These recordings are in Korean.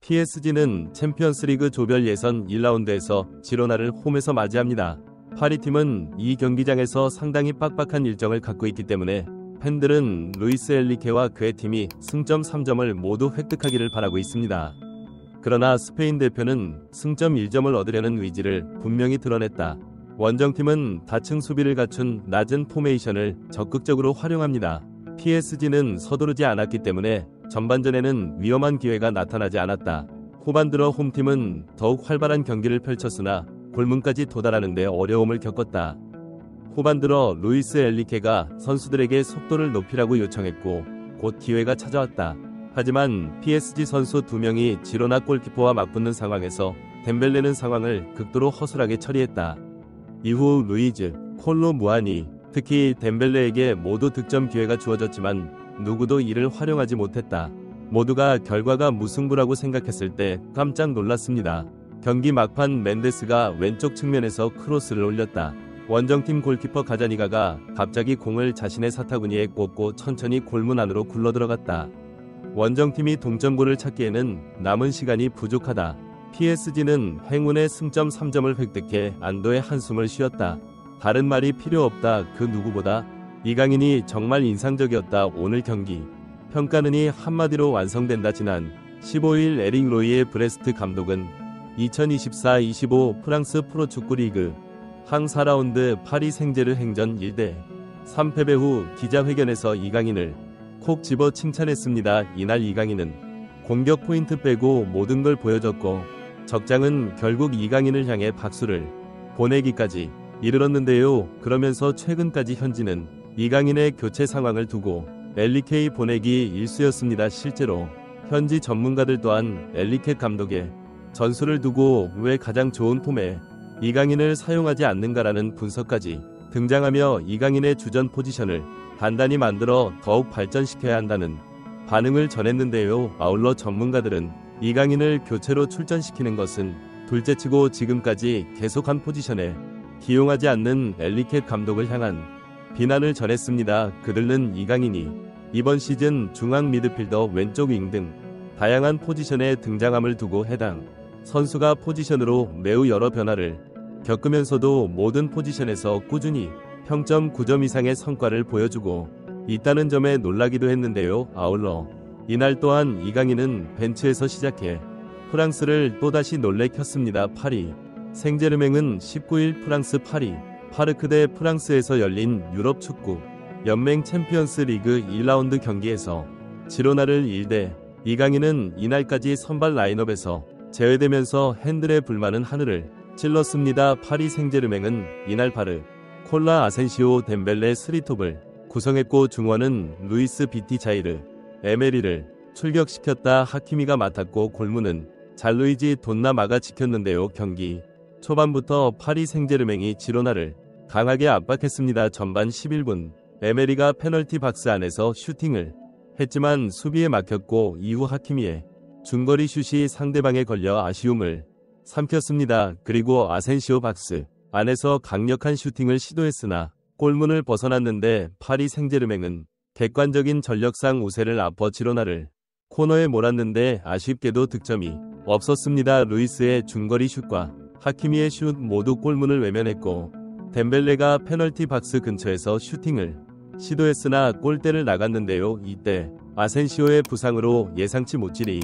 PSG는 챔피언스리그 조별 예선 1라운드에서 지로나를 홈에서 맞이합니다. 파리팀은 이 경기장에서 상당히 빡빡한 일정을 갖고 있기 때문에 팬들은 루이스 엔리케와 그의 팀이 승점 3점을 모두 획득하기를 바라고 있습니다. 그러나 스페인 대표는 승점 1점을 얻으려는 의지를 분명히 드러냈다. 원정팀은 다층 수비를 갖춘 낮은 포메이션을 적극적으로 활용합니다. PSG는 서두르지 않았기 때문에 전반전에는 위험한 기회가 나타나지 않았다. 후반 들어 홈팀은 더욱 활발한 경기를 펼쳤으나 골문까지 도달하는 데 어려움을 겪었다. 후반 들어 루이스 엔리케가 선수들에게 속도를 높이라고 요청했고 곧 기회가 찾아왔다. 하지만 PSG 선수 2명이 지로나 골키퍼와 맞붙는 상황에서 덴벨레는 상황을 극도로 허술하게 처리했다. 이후 루이즈, 콜로 무아니, 특히 덴벨레에게 모두 득점 기회가 주어졌지만 누구도 이를 활용하지 못했다. 모두가 결과가 무승부라고 생각했을 때 깜짝 놀랐습니다. 경기 막판 멘데스가 왼쪽 측면에서 크로스를 올렸다. 원정팀 골키퍼 가자니가가 갑자기 공을 자신의 사타구니에 꽂고 천천히 골문 안으로 굴러들어갔다. 원정팀이 동점골을 찾기에는 남은 시간이 부족하다. PSG는 행운의 승점 3점을 획득해 안도의 한숨을 쉬었다. 다른 말이 필요 없다. 그 누구보다 이강인이 정말 인상적이었다. 오늘 경기 평가는이 한마디로 완성된다. 지난 15일 에릭 로이의 브레스트 감독은 2024-25 프랑스 프로축구 리그 항 4라운드 파리 생제르 행전 1대 3패배 후 기자회견에서 이강인을 콕 집어 칭찬했습니다. 이날 이강인은 공격 포인트 빼고 모든 걸 보여줬고 적장은 결국 이강인을 향해 박수를 보내기까지 이르렀는데요. 그러면서 최근까지 현지는 이강인의 교체 상황을 두고 엘리케이 보내기 일쑤였습니다. 실제로 현지 전문가들 또한 엘리케 감독의 전술을 두고 왜 가장 좋은 폼에 이강인을 사용하지 않는가라는 분석까지 등장하며 이강인의 주전 포지션을 단단히 만들어 더욱 발전시켜야 한다는 반응을 전했는데요. 아울러 전문가들은 이강인을 교체로 출전시키는 것은 둘째치고 지금까지 계속한 포지션에 기용하지 않는 엘리케 감독을 향한 비난을 전했습니다. 그들은 이강인이 이번 시즌 중앙 미드필더 왼쪽 윙 등 다양한 포지션에 등장함을 두고 해당 선수가 포지션으로 매우 여러 변화를 겪으면서도 모든 포지션에서 꾸준히 평점 9점 이상의 성과를 보여주고 있다는 점에 놀라기도 했는데요. 아울러 이날 또한 이강인은 벤치에서 시작해 프랑스를 또다시 놀래켰습니다. 파리 생제르맹은 19일 프랑스 파리 파르크 대 프랑스에서 열린 유럽 축구 연맹 챔피언스 리그 1라운드 경기에서 지로나를 1대 이강인은 이날까지 선발 라인업에서 제외되면서 팬들의 불만은 하늘을 찔렀습니다. 파리 생제르맹은 이날 바르, 콜라 아센시오 덴벨레 스리톱을 구성했고 중원은 루이스 비티 자이르, 에메리를 출격시켰다. 하키미가 맡았고 골문은 잘루이지 돈나마가 지켰는데요. 경기 초반부터 파리 생제르맹이 지로나를 강하게 압박했습니다. 전반 11분 에메리가 페널티 박스 안에서 슈팅을 했지만 수비에 막혔고 이후 하키미의 중거리 슛이 상대방에 걸려 아쉬움을 삼켰습니다. 그리고 아센시오 박스 안에서 강력한 슈팅을 시도했으나 골문을 벗어났는데 파리 생제르맹은 객관적인 전력상 우세를 앞어 지로나를 코너에 몰았는데 아쉽게도 득점이 없었습니다. 루이스의 중거리 슛과 하키미의 슛 모두 골문을 외면했고 덴벨레가 페널티 박스 근처에서 슈팅을 시도했으나 골대를 나갔는데요. 이때 아센시오의 부상으로 예상치 못질이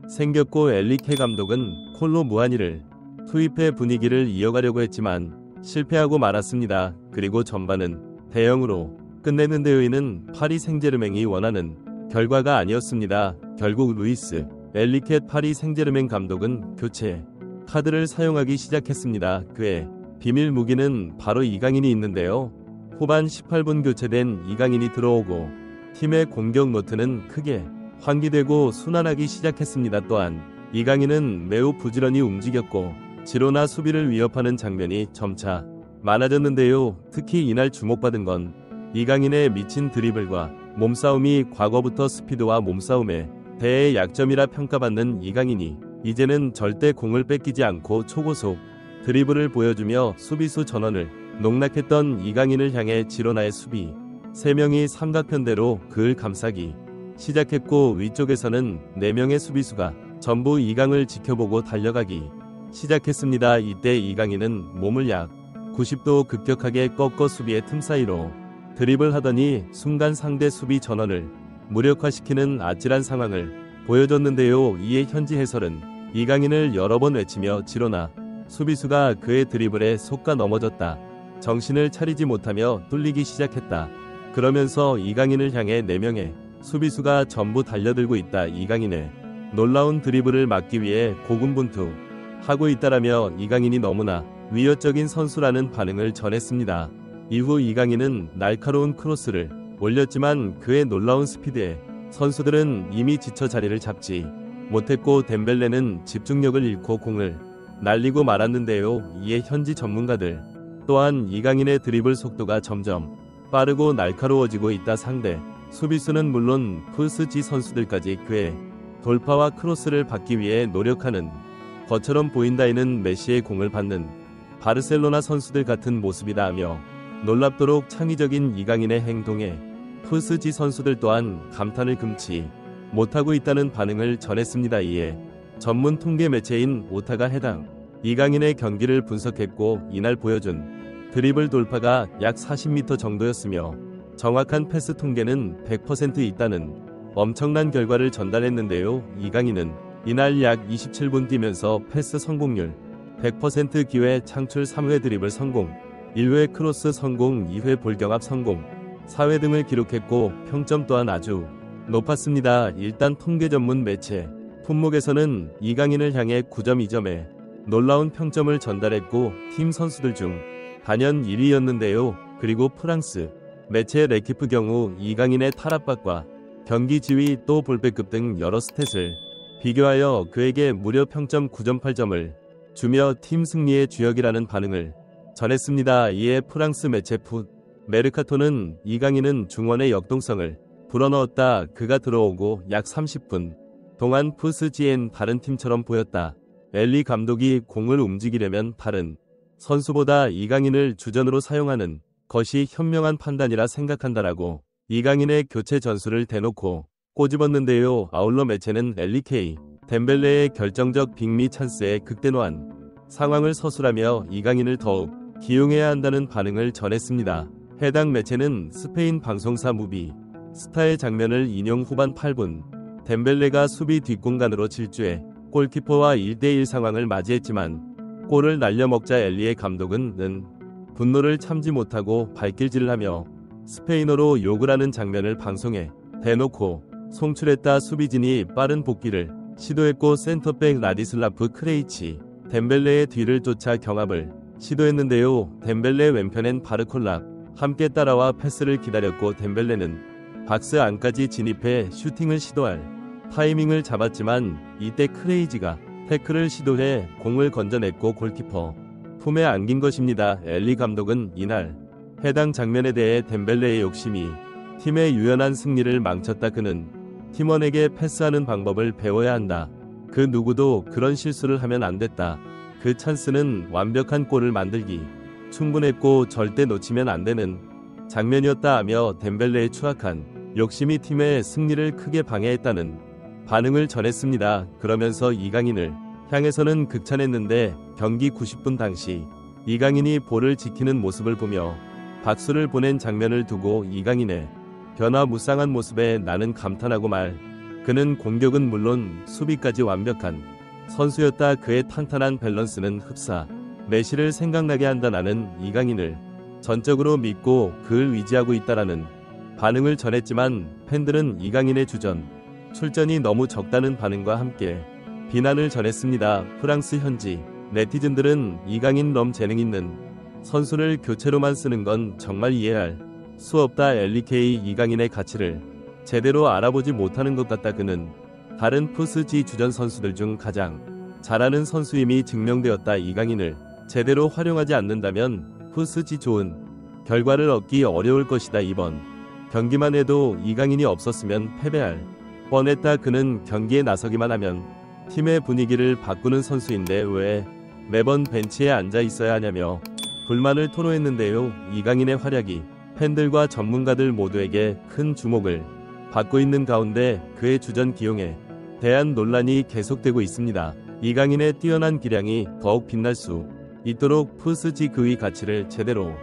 생겼고 엘리케 감독은 콜로 무아니를 투입해 분위기를 이어가려고 했지만 실패하고 말았습니다. 그리고 전반은 대형으로 끝내는데요. 이는 파리 생제르맹이 원하는 결과가 아니었습니다. 결국 루이스 엘리케 파리 생제르맹 감독은 교체 카드를 사용하기 시작했습니다. 그의 비밀 무기는 바로 이강인이 있는데요. 후반 18분 교체된 이강인이 들어오고 팀의 공격 노트는 크게 환기되고 순환하기 시작했습니다. 또한 이강인은 매우 부지런히 움직였고 지로나 수비를 위협하는 장면이 점차 많아졌는데요. 특히 이날 주목받은 건 이강인의 미친 드리블과 몸싸움이 과거부터 스피드와 몸싸움에 대해 약점이라 평가받는 이강인이 이제는 절대 공을 뺏기지 않고 초고속 드리블을 보여주며 수비수 전원을 농락했던 이강인을 향해 지로나의 수비 3명이 삼각편대로 그을 감싸기 시작했고 위쪽에서는 4명의 수비수가 전부 이강을 지켜보고 달려가기 시작했습니다. 이때 이강인은 몸을 약 90도 급격하게 꺾어 수비의 틈 사이로 드립을 하더니 순간 상대 수비 전원을 무력화시키는 아찔한 상황을 보여줬는데요. 이에 현지 해설은 이강인을 여러 번 외치며 지로나 수비수가 그의 드리블에 속가 넘어졌다. 정신을 차리지 못하며 뚫리기 시작했다. 그러면서 이강인을 향해 4명의 수비수가 전부 달려들고 있다. 이강인의 놀라운 드리블을 막기 위해 고군분투 하고 있다라며 이강인이 너무나 위협적인 선수라는 반응을 전했습니다. 이후 이강인은 날카로운 크로스를 올렸지만 그의 놀라운 스피드에 선수들은 이미 지쳐 자리를 잡지 못했고 덴벨레는 집중력을 잃고 공을 날리고 말았는데요. 이에 현지 전문가들 또한 이강인의 드리블 속도가 점점 빠르고 날카로워지고 있다. 상대 수비수는 물론 PSG 선수들까지 그의 돌파와 크로스를 받기 위해 노력하는 것처럼 보인다. 이는 메시의 공을 받는 바르셀로나 선수들 같은 모습이다 하며 놀랍도록 창의적인 이강인의 행동에 PSG 선수들 또한 감탄을 금치 못하고 있다는 반응을 전했습니다. 이에 전문 통계 매체인 오타가 해당 이강인의 경기를 분석했고 이날 보여준 드리블 돌파가 약 40m 정도였으며 정확한 패스 통계는 100% 있다는 엄청난 결과를 전달했는데요. 이강인은 이날 약 27분 뛰면서 패스 성공률 100% 기회 창출 3회 드리블 성공, 1회 크로스 성공, 2회 볼경합 성공, 4회 등을 기록했고 평점 또한 아주 높았습니다. 일단 통계 전문 매체 품목에서는 이강인을 향해 9.2점의 놀라운 평점을 전달했고 팀 선수들 중 단연 1위였는데요. 그리고 프랑스 매체 레키프 경우 이강인의 탈압박과 경기 지휘 또 볼배급 등 여러 스탯을 비교하여 그에게 무려 평점 9.8점을 주며 팀 승리의 주역이라는 반응을 전했습니다. 이에 프랑스 매체 풋 메르카토는 이강인은 중원의 역동성을 불어넣었다. 그가 들어오고 약 30분 동안 푸스지엔 다른 팀처럼 보였다. 엘리 감독이 공을 움직이려면 다른 선수보다 이강인을 주전으로 사용하는 것이 현명한 판단이라 생각한다라고 이강인의 교체 전술을 대놓고 꼬집었는데요. 아울러 매체는 엘리케이 덴벨레의 결정적 빅미 찬스에 극대노한 상황을 서술하며 이강인을 더욱 기용해야 한다는 반응을 전했습니다. 해당 매체는 스페인 방송사 무비 스타의 장면을 인용. 후반 8분 덴벨레가 수비 뒷공간으로 질주해 골키퍼와 1대1 상황을 맞이했지만 골을 날려먹자 엘리의 감독은 분노를 참지 못하고 발길질을 하며 스페인어로 욕을 하는 장면을 방송에 대놓고 송출했다. 수비진이 빠른 복귀를 시도했고 센터백 라디슬라프 크레이치 덴벨레의 뒤를 쫓아 경합을 시도했는데요. 덴벨레 왼편엔 바르콜락 함께 따라와 패스를 기다렸고 덴벨레는 박스 안까지 진입해 슈팅을 시도할 타이밍을 잡았지만 이때 크레이지가 태클을 시도해 공을 건져냈고 골키퍼 품에 안긴 것입니다. 엘리 감독은 이날 해당 장면에 대해 덴벨레의 욕심이 팀의 유연한 승리를 망쳤다. 그는 팀원에게 패스하는 방법을 배워야 한다. 그 누구도 그런 실수를 하면 안 됐다. 그 찬스는 완벽한 골을 만들기 충분했고 절대 놓치면 안 되는 장면이었다 하며 덴벨레의 추악한 욕심이 팀의 승리를 크게 방해했다는 반응을 전했습니다. 그러면서 이강인을 향해서는 극찬했는데 경기 90분 당시 이강인이 볼을 지키는 모습을 보며 박수를 보낸 장면을 두고 이강인의 변화무쌍한 모습에 나는 감탄하고 말. 그는 공격은 물론 수비까지 완벽한 선수였다. 그의 탄탄한 밸런스는 흡사 메시를 생각나게 한다. 나는 이강인을 전적으로 믿고 그를 의지하고 있다라는 반응을 전했지만 팬들은 이강인의 출전이 너무 적다는 반응과 함께 비난을 전했습니다. 프랑스 현지 네티즌들은 이강인 너무 재능 있는 선수를 교체로만 쓰는 건 정말 이해할 수 없다. 엘리케이 이강인의 가치를 제대로 알아보지 못하는 것 같다. 그는 다른 푸스지 주전 선수들 중 가장 잘하는 선수임이 증명되었다. 이강인을 제대로 활용하지 않는다면 푸스지 좋은 결과를 얻기 어려울 것이다. 이번 경기만 해도 이강인이 없었으면 패배할 뻔했다. 그는 경기에 나서기만 하면 팀의 분위기를 바꾸는 선수인데 왜 매번 벤치에 앉아 있어야 하냐며 불만을 토로했는데요. 이강인의 활약이 팬들과 전문가들 모두에게 큰 주목을 받고 있는 가운데 그의 주전 기용에 대한 논란이 계속되고 있습니다. 이강인의 뛰어난 기량이 더욱 빛날 수 있도록 푸스지 그의 가치를 제대로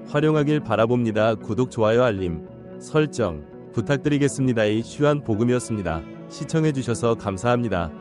활용하길 바라봅니다. 구독, 좋아요, 알림, 설정 부탁드리겠습니다. 이 슈안 복음이었습니다. 시청해주셔서 감사합니다.